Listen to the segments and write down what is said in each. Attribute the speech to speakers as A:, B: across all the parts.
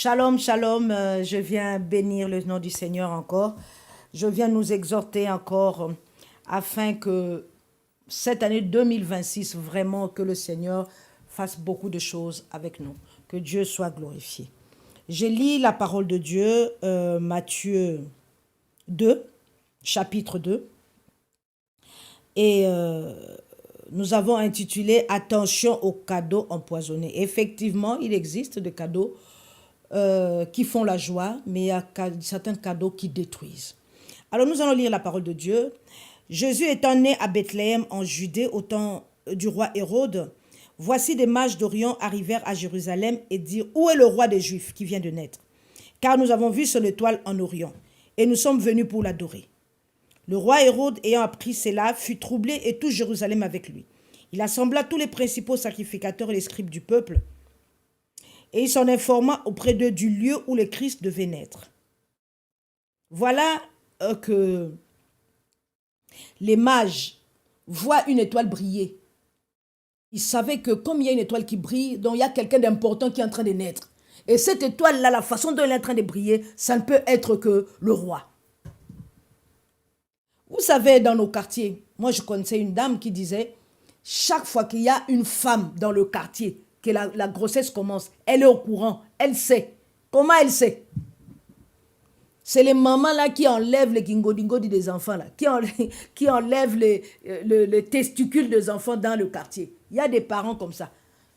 A: Shalom, shalom, je viens bénir le nom du Seigneur encore. Je viens nous exhorter encore afin que cette année 2026, vraiment que le Seigneur fasse beaucoup de choses avec nous. Que Dieu soit glorifié. J'ai lu la parole de Dieu, Matthieu 2, chapitre 2. Et nous avons intitulé « Attention aux cadeaux empoisonnés ». Effectivement, il existe des cadeaux qui font la joie, mais il y a certains cadeaux qui détruisent. Alors nous allons lire la parole de Dieu. Jésus étant né à Bethléem en Judée au temps du roi Hérode, voici des mages d'Orient arrivèrent à Jérusalem et dirent « Où est le roi des Juifs qui vient de naître? Car nous avons vu son étoile en Orient, et nous sommes venus pour l'adorer. » Le roi Hérode, ayant appris cela, fut troublé et tout Jérusalem avec lui. Il assembla tous les principaux sacrificateurs et les scribes du peuple, et il s'en informa auprès d'eux du lieu où le Christ devait naître. Voilà que les mages voient une étoile briller. Ils savaient que comme il y a une étoile qui brille, donc il y a quelqu'un d'important qui est en train de naître. Et cette étoile-là, la façon dont elle est en train de briller, ça ne peut être que le roi. Vous savez, dans nos quartiers, moi je connaissais une dame qui disait, chaque fois qu'il y a une femme dans le quartier, que la grossesse commence, elle est au courant, elle sait. Comment elle sait? C'est les mamans là qui enlèvent les gingodingodi des enfants là, qui enlèvent les testicules des enfants dans le quartier. Il y a des parents comme ça,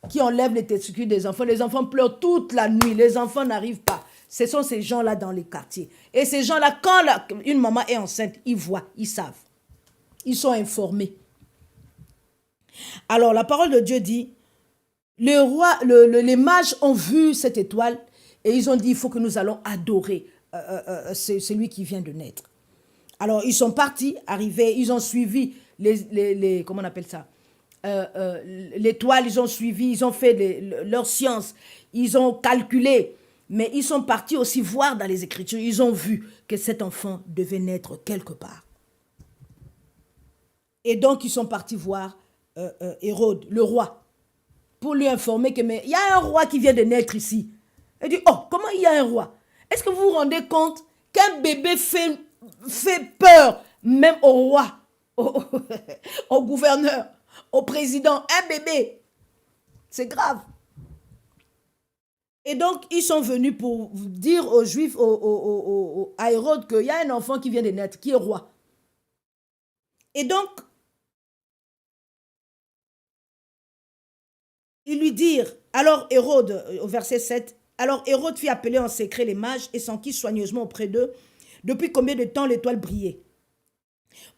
A: qui enlèvent les testicules des enfants. Les enfants pleurent toute la nuit, les enfants n'arrivent pas. Ce sont ces gens-là dans les quartiers. Et ces gens-là, quand une maman est enceinte, ils voient, ils savent. Ils sont informés. Alors la parole de Dieu dit, les mages ont vu cette étoile et ils ont dit, il faut que nous allons adorer celui qui vient de naître. Alors ils sont partis, arrivés, ils ont suivi comment on appelle ça, l'étoile, ils ont suivi, ils ont fait leur science, ils ont calculé, mais ils sont partis aussi voir dans les Écritures, ils ont vu que cet enfant devait naître quelque part. Et donc ils sont partis voir Hérode, le roi, pour lui informer que mais il y a un roi qui vient de naître ici. Il dit, oh, comment il y a un roi? Est-ce que vous vous rendez compte qu'un bébé fait peur même au roi, au gouverneur, au président, un bébé? C'est grave. Et donc, ils sont venus pour dire aux Juifs, à Hérode, qu'il y a un enfant qui vient de naître, qui est roi. Et donc, ils lui dirent, alors Hérode, au verset 7, alors Hérode fit appeler en secret les mages et s'enquit soigneusement auprès d'eux depuis combien de temps l'étoile brillait.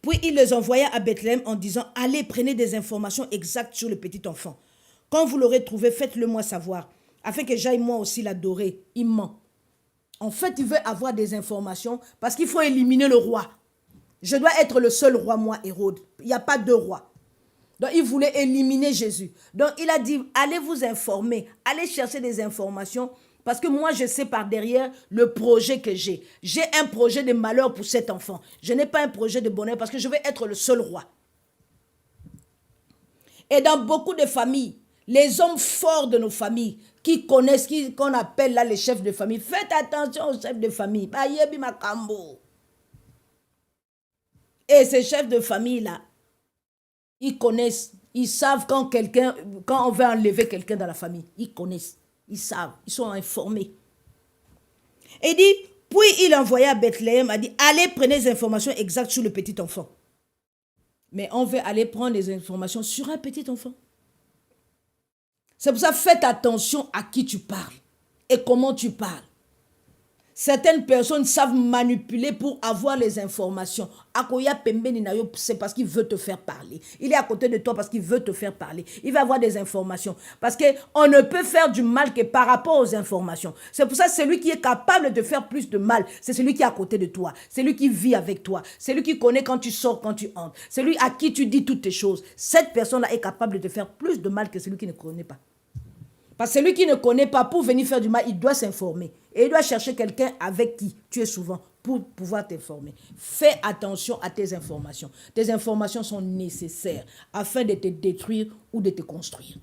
A: Puis il les envoya à Bethléem en disant, allez, prenez des informations exactes sur le petit enfant. Quand vous l'aurez trouvé, faites-le moi savoir, afin que j'aille moi aussi l'adorer. Il ment. En fait, il veut avoir des informations parce qu'il faut éliminer le roi. Je dois être le seul roi, moi, Hérode. Il n'y a pas deux rois. Donc, il voulait éliminer Jésus. Donc, il a dit, allez vous informer, allez chercher des informations, parce que moi, je sais par derrière le projet que j'ai. J'ai un projet de malheur pour cet enfant. Je n'ai pas un projet de bonheur, parce que je vais être le seul roi. Et dans beaucoup de familles, les hommes forts de nos familles, qui connaissent, qu'on appelle là les chefs de famille, faites attention aux chefs de famille. Et ces chefs de famille-là, ils connaissent, ils savent quand on veut enlever quelqu'un dans la famille. Ils connaissent, ils savent, ils sont informés. Et il dit, puis il envoya à Bethléem, a dit, allez prenez des informations exactes sur le petit enfant. Mais on veut aller prendre des informations sur un petit enfant. C'est pour ça, faites attention à qui tu parles et comment tu parles. Certaines personnes savent manipuler pour avoir les informations. C'est parce qu'il veut te faire parler. Il est à côté de toi parce qu'il veut te faire parler. Il va avoir des informations. Parce qu'on ne peut faire du mal que par rapport aux informations. C'est pour ça que celui qui est capable de faire plus de mal, c'est celui qui est à côté de toi. C'est lui qui vit avec toi. C'est lui qui connaît quand tu sors, quand tu entres. C'est lui à qui tu dis toutes tes choses. Cette personne-là est capable de faire plus de mal que celui qui ne connaît pas. Parce que celui qui ne connaît pas, pour venir faire du mal, il doit s'informer. Et il doit chercher quelqu'un avec qui tu es souvent pour pouvoir t'informer. Fais attention à tes informations. Tes informations sont nécessaires afin de te détruire ou de te construire.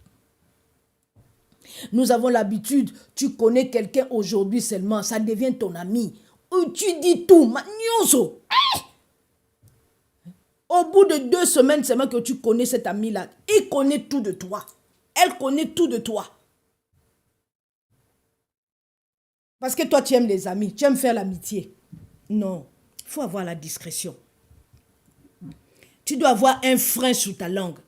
A: Nous avons l'habitude, tu connais quelqu'un aujourd'hui seulement, ça devient ton ami. Ou tu dis tout, Magnoso. Au bout de 2 semaines seulement que tu connais cet ami-là, il connaît tout de toi. Elle connaît tout de toi. Parce que toi, tu aimes les amis, tu aimes faire l'amitié. Non, il faut avoir la discrétion. Tu dois avoir un frein sous ta langue.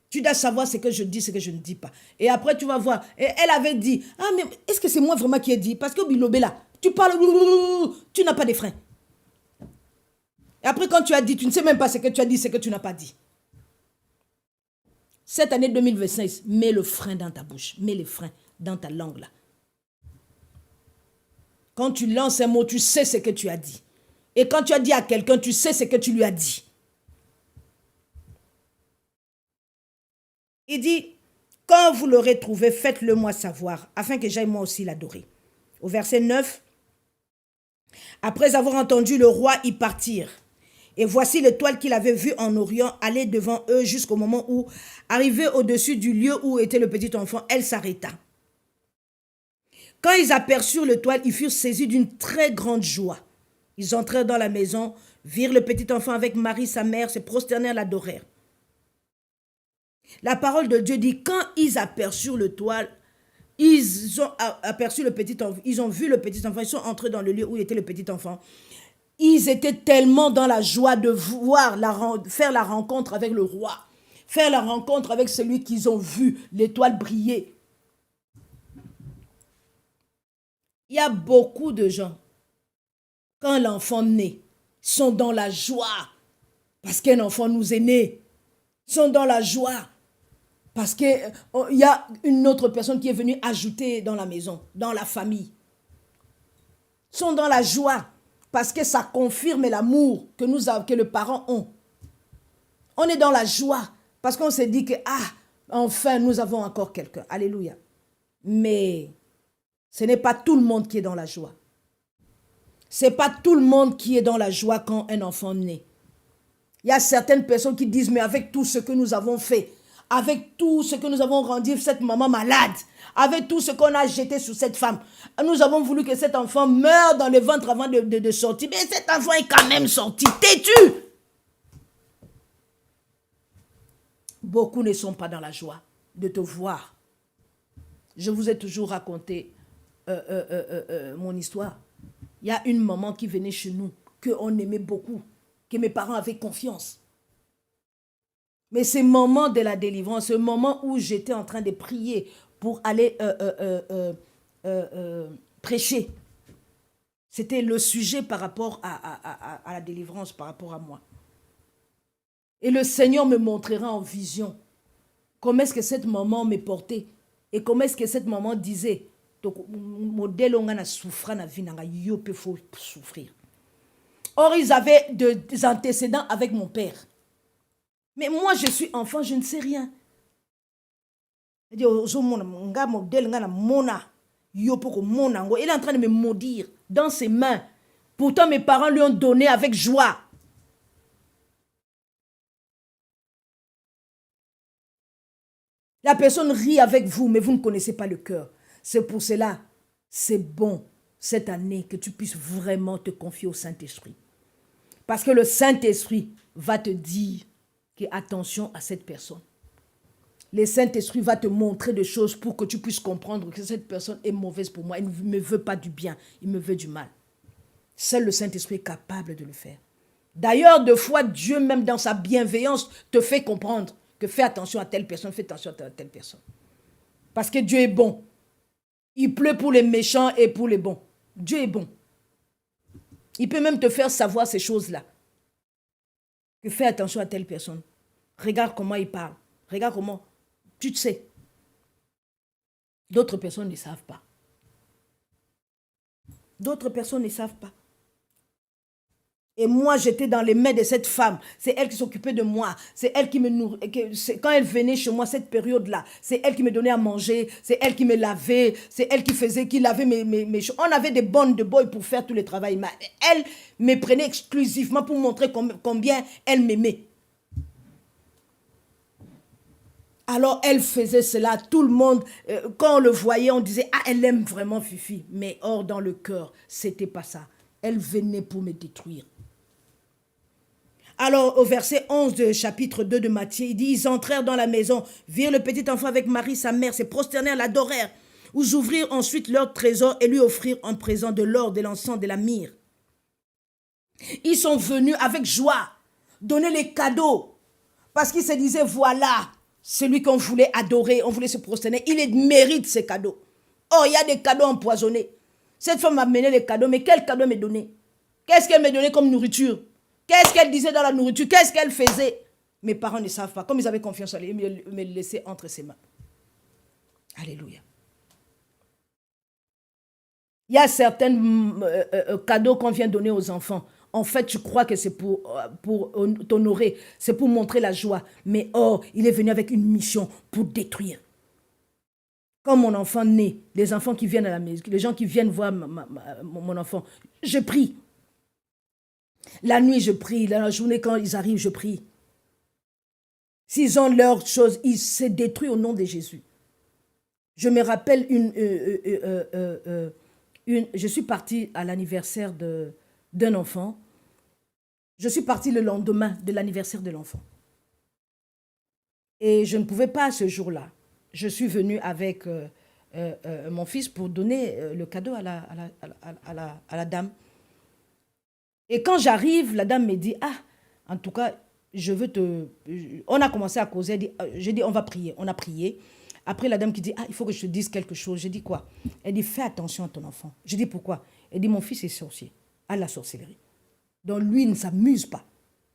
A: Tu dois savoir ce que je dis, ce que je ne dis pas. Et après, tu vas voir. Et elle avait dit, ah, mais est-ce que c'est moi vraiment qui ai dit? Parce que Bilobé là, tu parles, tu n'as pas de frein. Et après, quand tu as dit, tu ne sais même pas ce que tu as dit, ce que tu n'as pas dit. Cette année 2025, mets le frein dans ta bouche. Mets le frein dans ta langue là. Quand tu lances un mot, tu sais ce que tu as dit. Et quand tu as dit à quelqu'un, tu sais ce que tu lui as dit. Il dit, quand vous l'aurez trouvé, faites-le moi savoir, afin que j'aille moi aussi l'adorer. Au verset 9, après avoir entendu le roi y partir, et voici l'étoile qu'il avait vue en Orient aller devant eux jusqu'au moment où, arrivée au-dessus du lieu où était le petit enfant, elle s'arrêta. Quand ils aperçurent l'étoile, ils furent saisis d'une très grande joie. Ils entrèrent dans la maison, virent le petit enfant avec Marie, sa mère, se prosternèrent, l'adorèrent. La parole de Dieu dit, quand ils aperçurent l'étoile, ils ont aperçu le petit enfant, ils ont vu le petit enfant, ils sont entrés dans le lieu où était le petit enfant. Ils étaient tellement dans la joie de voir, faire la rencontre avec le roi, faire la rencontre avec celui qu'ils ont vu, l'étoile briller. Il y a beaucoup de gens, quand l'enfant naît, sont dans la joie, parce qu'un enfant nous est né, sont dans la joie, parce qu'il y a une autre personne qui est venue ajouter dans la maison, dans la famille. Sont dans la joie, parce que ça confirme l'amour que les parents ont. On est dans la joie, parce qu'on s'est dit que, enfin, nous avons encore quelqu'un. Alléluia. Mais ce n'est pas tout le monde qui est dans la joie. Ce n'est pas tout le monde qui est dans la joie quand un enfant naît. Il y a certaines personnes qui disent, mais avec tout ce que nous avons fait, avec tout ce que nous avons rendu cette maman malade, avec tout ce qu'on a jeté sur cette femme, nous avons voulu que cet enfant meure dans le ventre avant de sortir. Mais cet enfant est quand même sorti. T'es-tu? Beaucoup ne sont pas dans la joie de te voir. Je vous ai toujours raconté mon histoire. Il y a une maman qui venait chez nous, qu'on aimait beaucoup, que mes parents avaient confiance. Mais ce moment de la délivrance, ce moment où j'étais en train de prier pour aller prêcher, c'était le sujet par rapport à la délivrance, par rapport à moi. Et le Seigneur me montrera en vision comment est-ce que cette maman me portait et comment est-ce que cette maman disait, modèle on a souffert na vie nanga yo peut faut souffrir. Or ils avaient des antécédents avec mon père. Mais moi je suis enfant, je ne sais rien. Il est en train de me maudire dans ses mains. Pourtant mes parents lui ont donné avec joie. La personne rit avec vous, mais vous ne connaissez pas le cœur. C'est pour cela, c'est bon cette année que tu puisses vraiment te confier au Saint-Esprit. Parce que le Saint-Esprit va te dire que attention à cette personne. Le Saint-Esprit va te montrer des choses pour que tu puisses comprendre que cette personne est mauvaise pour moi. Il ne me veut pas du bien, il me veut du mal. Seul le Saint-Esprit est capable de le faire. D'ailleurs, des fois, Dieu, même dans sa bienveillance, te fait comprendre que fais attention à telle personne, fais attention à telle personne. Parce que Dieu est bon. Il pleut pour les méchants et pour les bons. Dieu est bon. Il peut même te faire savoir ces choses-là. Que fais attention à telle personne. Regarde comment il parle. Regarde comment. Tu te sais. D'autres personnes ne savent pas. D'autres personnes ne savent pas. Et moi, j'étais dans les mains de cette femme. C'est elle qui s'occupait de moi. C'est elle qui me nourrissait. Quand elle venait chez moi, cette période-là, c'est elle qui me donnait à manger. C'est elle qui me lavait. C'est elle qui lavait mes choses. On avait des bonnes de boy pour faire tout le travail. Mais elle me prenait exclusivement pour montrer combien elle m'aimait. Alors, elle faisait cela. Tout le monde, quand on le voyait, on disait, ah, elle aime vraiment Fifi. Mais or, dans le cœur, c'était pas ça. Elle venait pour me détruire. Alors, au verset 11 de chapitre 2 de Matthieu, il dit, ils entrèrent dans la maison, virent le petit enfant avec Marie, sa mère, se prosternèrent, l'adorèrent. Ils ouvrirent ensuite leur trésor et lui offrirent en présent de l'or, de l'encens, de la myrrhe. Ils sont venus avec joie, donner les cadeaux, parce qu'ils se disaient, voilà, celui qu'on voulait adorer, on voulait se prosterner, il mérite ces cadeaux. Oh, il y a des cadeaux empoisonnés. Cette femme m'a amené les cadeaux, mais quel cadeau m'a donné? Qu'est-ce qu'elle m'a donné comme nourriture? Qu'est-ce qu'elle disait dans la nourriture? Qu'est-ce qu'elle faisait? Mes parents ne savent pas. Comme ils avaient confiance en elle, ils me laissaient entre ses mains. Alléluia. Il y a certains cadeaux qu'on vient donner aux enfants. En fait, tu crois que c'est pour t'honorer, c'est pour montrer la joie. Mais oh, il est venu avec une mission pour détruire. Comme mon enfant né, les enfants qui viennent à la maison, les gens qui viennent voir mon enfant, je prie. La nuit, je prie. La journée, quand ils arrivent, je prie. S'ils ont leurs choses, ils se détruisent au nom de Jésus. Je me rappelle je suis partie à l'anniversaire d'un enfant. Je suis partie le lendemain de l'anniversaire de l'enfant. Et je ne pouvais pas ce jour-là. Je suis venue avec mon fils pour donner le cadeau à la dame. Et quand j'arrive, la dame me dit, ah, en tout cas, je veux te... On a commencé à causer, j'ai dit, on va prier. On a prié. Après, la dame qui dit, ah, il faut que je te dise quelque chose. J'ai dit quoi? Elle dit, fais attention à ton enfant. Je dis, pourquoi? Elle dit, mon fils est sorcier, à la sorcellerie. Donc, lui, il ne s'amuse pas.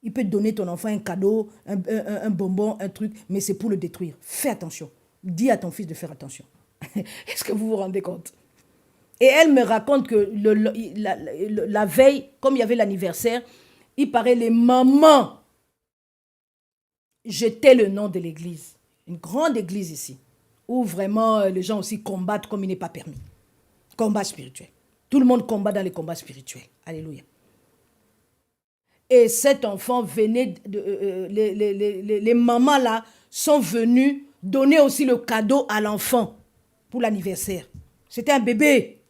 A: Il peut te donner ton enfant un cadeau, un bonbon, un truc, mais c'est pour le détruire. Fais attention. Dis à ton fils de faire attention. Est-ce que vous vous rendez compte? Et elle me raconte que la veille, comme il y avait l'anniversaire, il paraît les mamans jetaient le nom de l'église. Une grande église ici, où vraiment les gens aussi combattent comme il n'est pas permis. Combat spirituel. Tout le monde combat dans les combats spirituels. Alléluia. Et cet enfant venait, les mamans là sont venues donner aussi le cadeau à l'enfant pour l'anniversaire. C'était un bébé.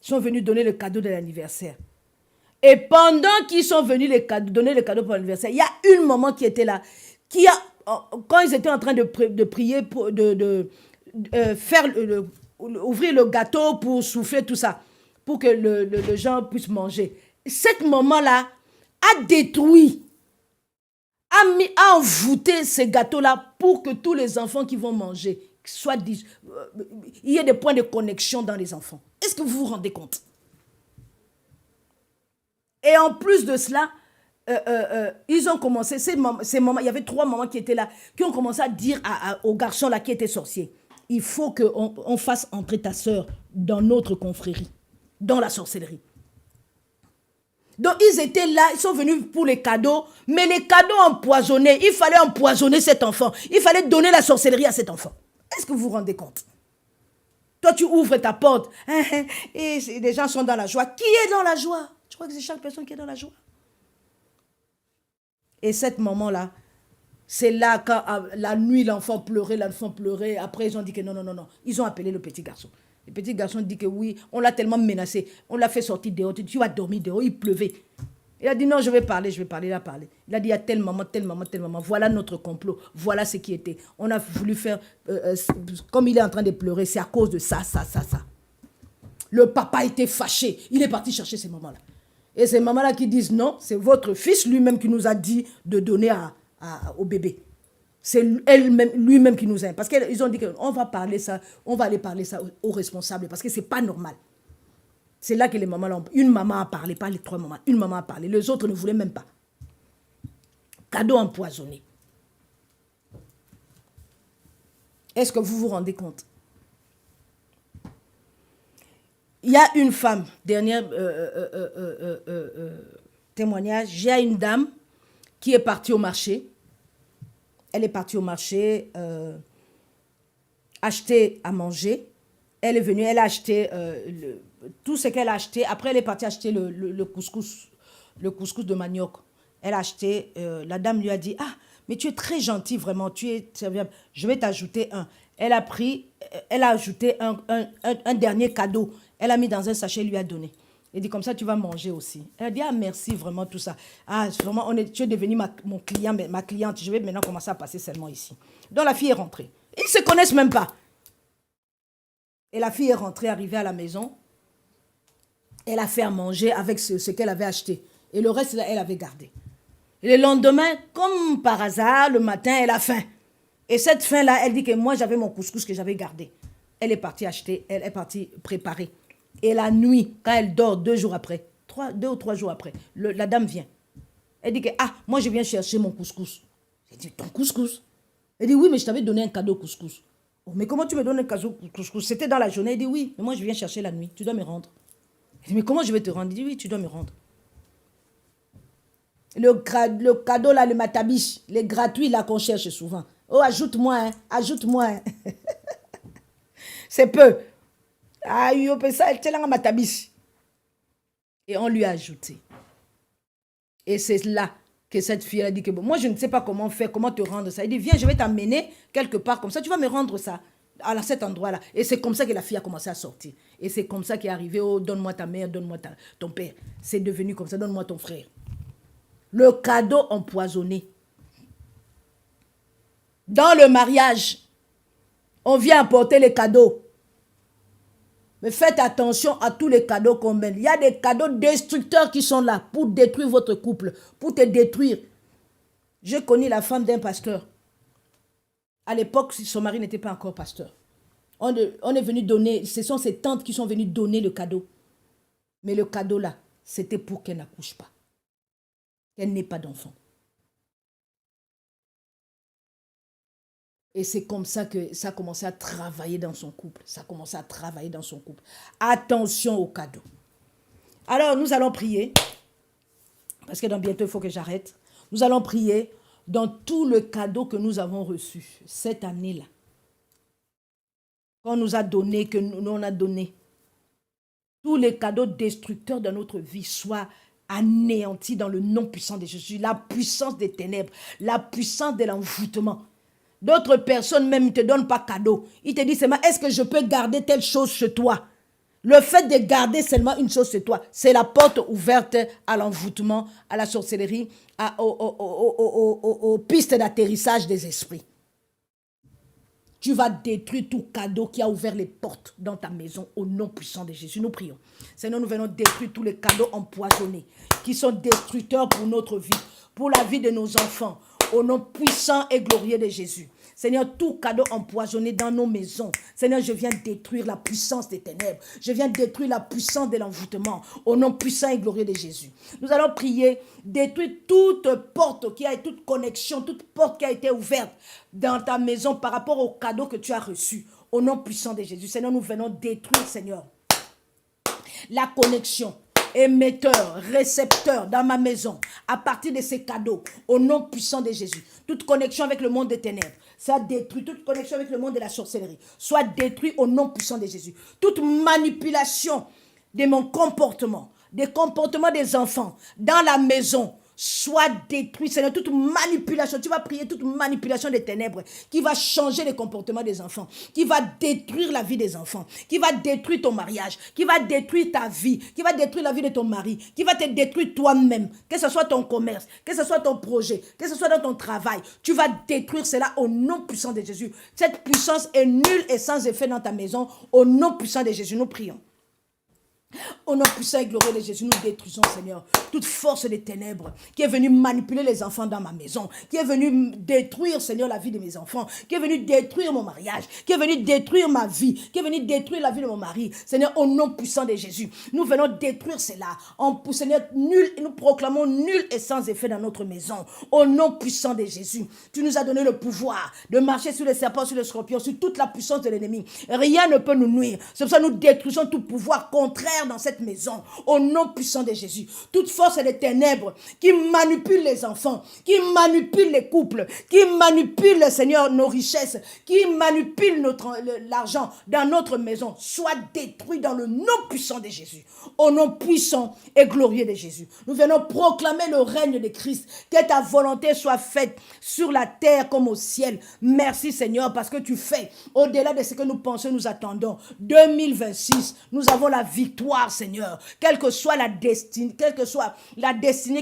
A: Ils sont venus donner le cadeau de l'anniversaire. Et pendant qu'ils sont venus donner le cadeau pour l'anniversaire, il y a une maman qui était là, qui a, quand ils étaient en train de prier, pour, faire ouvrir le gâteau pour souffler tout ça, pour que le gens puissent manger. Cette maman-là a détruit, a envoûté ces gâteaux-là pour que tous les enfants qui vont manger soient... il y ait des points de connexion dans les enfants. Est-ce que vous vous rendez compte? Et en plus de cela, ils ont commencé, ces mamans, il y avait 3 mamans qui étaient là, qui ont commencé à dire aux garçons là qui étaient sorciers, il faut qu'on fasse entrer ta sœur dans notre confrérie, dans la sorcellerie. Donc ils étaient là, ils sont venus pour les cadeaux, mais les cadeaux empoisonnés, il fallait empoisonner cet enfant, il fallait donner la sorcellerie à cet enfant. Est-ce que vous vous rendez compte? Toi tu ouvres ta porte, et les gens sont dans la joie. Qui est dans la joie? Je crois que c'est chaque personne qui est dans la joie. Et cette maman-là, c'est là quand la nuit l'enfant pleurait, après ils ont dit que non. Ils ont appelé le petit garçon. Le petit garçon dit que oui, on l'a tellement menacé, on l'a fait sortir dehors, tu vas dormir dehors, il pleuvait. Il a dit non, je vais parler, il a parlé. Il a dit il y a telle maman, voilà notre complot, voilà ce qui était. On a voulu faire, comme il est en train de pleurer, c'est à cause de ça. Le papa était fâché, il est parti chercher ces mamans-là. Et ces mamans-là qui disent non, c'est votre fils lui-même qui nous a dit de donner au bébé. C'est lui-même qui nous aime. Parce qu'ils ont dit qu'on va parler ça, on va aller parler ça aux responsables parce que ce n'est pas normal. C'est là que les mamans, une maman a parlé, pas les 3 mamans, une maman a parlé, les autres ne voulaient même pas. Cadeau empoisonné. Est-ce que vous vous rendez compte? Il y a une femme, dernier témoignage, j'ai une dame qui est partie au marché. Elle est partie au marché acheter à manger. Elle est venue, elle a acheté tout ce qu'elle a acheté. Après, elle est partie acheter le couscous de manioc. Elle a acheté, la dame lui a dit, ah, Mais tu es très gentil, vraiment, tu es serviable. Je vais t'ajouter un. Elle a ajouté un dernier cadeau. Elle a mis dans un sachet, lui a donné. Elle dit, comme ça, tu vas manger aussi. Elle a dit, ah, merci, vraiment, tout ça. Ah, vraiment, tu es devenu mon client, ma cliente. Je vais maintenant commencer à passer seulement ici. Donc, la fille est rentrée. Ils ne se connaissent même pas. Et la fille est rentrée, arrivée à la maison. Elle a fait à manger avec ce qu'elle avait acheté. Et le reste, elle avait gardé. Et le lendemain, comme par hasard, le matin, elle a faim. Et cette faim-là, elle dit que moi, j'avais mon couscous que j'avais gardé. Elle est partie acheter, elle est partie préparer. Et la nuit, quand elle dort 2 jours après, 2 ou 3 jours après, la dame vient. Elle dit que, ah, moi, je viens chercher mon couscous. J'ai dit, ton couscous? Elle dit, oui, mais je t'avais donné un cadeau couscous. Oh, mais comment tu me donnes un cadeau couscous? C'était dans la journée. Elle dit, oui, mais moi, je viens chercher la nuit. Tu dois me rendre. Elle dit, mais comment je vais te rendre? Il dit, oui, tu dois me rendre. Le cadeau là, le matabiche, les gratuits là qu'on cherche souvent. Oh, ajoute-moi, hein, ajoute-moi. Hein. C'est peu. Ah, yo, ça, c'est là, matabiche. Et on lui a ajouté. Et c'est là que cette fille a dit que bon, moi je ne sais pas comment faire, comment te rendre ça. Elle dit, viens, je vais t'amener quelque part comme ça, tu vas me rendre ça. À cet endroit-là. Et c'est comme ça que la fille a commencé à sortir. Et c'est comme ça qu'est arrivé, oh, donne-moi ta mère, donne-moi ton père. C'est devenu comme ça, donne-moi ton frère. Le cadeau empoisonné. Dans le mariage, on vient apporter les cadeaux. Mais faites attention à tous les cadeaux qu'on met. Il y a des cadeaux destructeurs qui sont là pour détruire votre couple, pour te détruire. J'ai connu la femme d'un pasteur. À l'époque, son mari n'était pas encore pasteur. On est venu donner, ce sont ses tantes qui sont venues donner le cadeau. Mais le cadeau là, c'était pour qu'elle n'accouche pas. Qu'elle n'ait pas d'enfant. Et c'est comme ça que ça a commencé à travailler dans son couple. Ça a commencé à travailler dans son couple. Attention aux cadeaux. Alors, nous allons prier. Parce que dans bientôt, il faut que j'arrête. Nous allons prier dans tout le cadeau que nous avons reçu cette année-là. Qu'on nous a donné, que nous on a donné. Tous les cadeaux destructeurs de notre vie soient anéantis dans le nom puissant de Jésus. La puissance des ténèbres, la puissance de l'envoûtement. D'autres personnes même ne te donnent pas cadeau. Ils te disent seulement, est-ce que je peux garder telle chose chez toi? Le fait de garder seulement une chose chez toi, c'est la porte ouverte à l'envoûtement, à la sorcellerie, aux pistes d'atterrissage des esprits. Tu vas détruire tout cadeau qui a ouvert les portes dans ta maison au nom puissant de Jésus. Nous prions. Seigneur, nous venons détruire tous les cadeaux empoisonnés qui sont destructeurs pour notre vie, pour la vie de nos enfants, au nom puissant et glorieux de Jésus. Seigneur, tout cadeau empoisonné dans nos maisons. Seigneur, je viens détruire la puissance des ténèbres. Je viens détruire la puissance de l'envoûtement. Au nom puissant et glorieux de Jésus. Nous allons prier, détruire toute porte, toute connexion, toute porte qui a été ouverte dans ta maison par rapport au cadeau que tu as reçu. Au nom puissant de Jésus. Seigneur, nous venons détruire, Seigneur, la connexion. Émetteur, récepteur dans ma maison, à partir de ces cadeaux, au nom puissant de Jésus. Toute connexion avec le monde des ténèbres, soit détruite. Toute connexion avec le monde de la sorcellerie, soit détruite au nom puissant de Jésus. Toute manipulation de mon comportement, des comportements des enfants dans la maison, soit détruite. C'est toute manipulation. Tu vas prier toute manipulation des ténèbres qui va changer les comportements des enfants, qui va détruire la vie des enfants, qui va détruire ton mariage, qui va détruire ta vie, qui va détruire la vie de ton mari, qui va te détruire toi-même, que ce soit ton commerce, que ce soit ton projet, que ce soit dans ton travail. Tu vas détruire cela au nom puissant de Jésus. Cette puissance est nulle et sans effet dans ta maison. Au nom puissant de Jésus, nous prions. Au nom puissant et glorieux de Jésus, nous détruisons, Seigneur, toute force des ténèbres qui est venue manipuler les enfants dans ma maison, qui est venue détruire, Seigneur, la vie de mes enfants, qui est venue détruire mon mariage, qui est venue détruire ma vie, qui est venue détruire la vie de mon mari. Seigneur, au nom puissant de Jésus, nous venons détruire cela. Seigneur, nous proclamons nul et sans effet dans notre maison. Au nom puissant de Jésus, tu nous as donné le pouvoir de marcher sur les serpents, sur les scorpions, sur toute la puissance de l'ennemi. Rien ne peut nous nuire. C'est pour ça que nous détruisons tout pouvoir contraire terre dans cette maison, au nom puissant de Jésus. Toute force des ténèbres qui manipule les enfants, qui manipule les couples, qui manipule, Seigneur, nos richesses, qui manipule l'argent dans notre maison, soit détruit dans le nom puissant de Jésus. Au nom puissant et glorieux de Jésus. Nous venons proclamer le règne de Christ. Que ta volonté soit faite sur la terre comme au ciel. Merci Seigneur parce que tu fais au-delà de ce que nous pensons, nous attendons. 2026, nous avons la victoire Seigneur. Quelle que soit la destinée,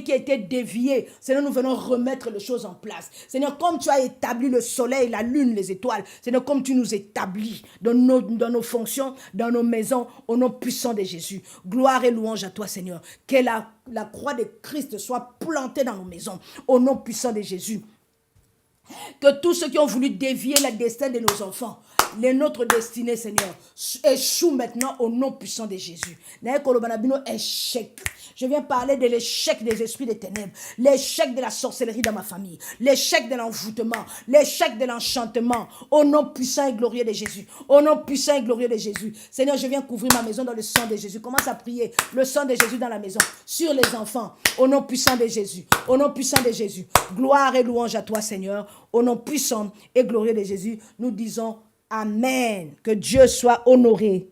A: qui a été déviée, Seigneur, nous venons remettre les choses en place. Seigneur, comme tu as établi le soleil, la lune, les étoiles, Seigneur, comme tu nous établis dans nos fonctions, dans nos maisons, au nom puissant de Jésus. Gloire et louange à toi Seigneur. Que la croix de Christ soit plantée dans nos maisons, au nom puissant de Jésus. Que tous ceux qui ont voulu dévier la destinée de nos enfants, notre destinée, Seigneur, échoue maintenant au nom puissant de Jésus. Échec. Je viens parler de l'échec des esprits des ténèbres, l'échec de la sorcellerie dans ma famille, l'échec de l'envoûtement, l'échec de l'enchantement, au nom puissant et glorieux de Jésus. Au nom puissant et glorieux de Jésus. Seigneur, je viens couvrir ma maison dans le sang de Jésus. Commence à prier le sang de Jésus dans la maison, sur les enfants, au nom puissant de Jésus. Au nom puissant de Jésus. Gloire et louange à toi, Seigneur. Au nom puissant et glorieux de Jésus, nous disons Amen. Que Dieu soit honoré.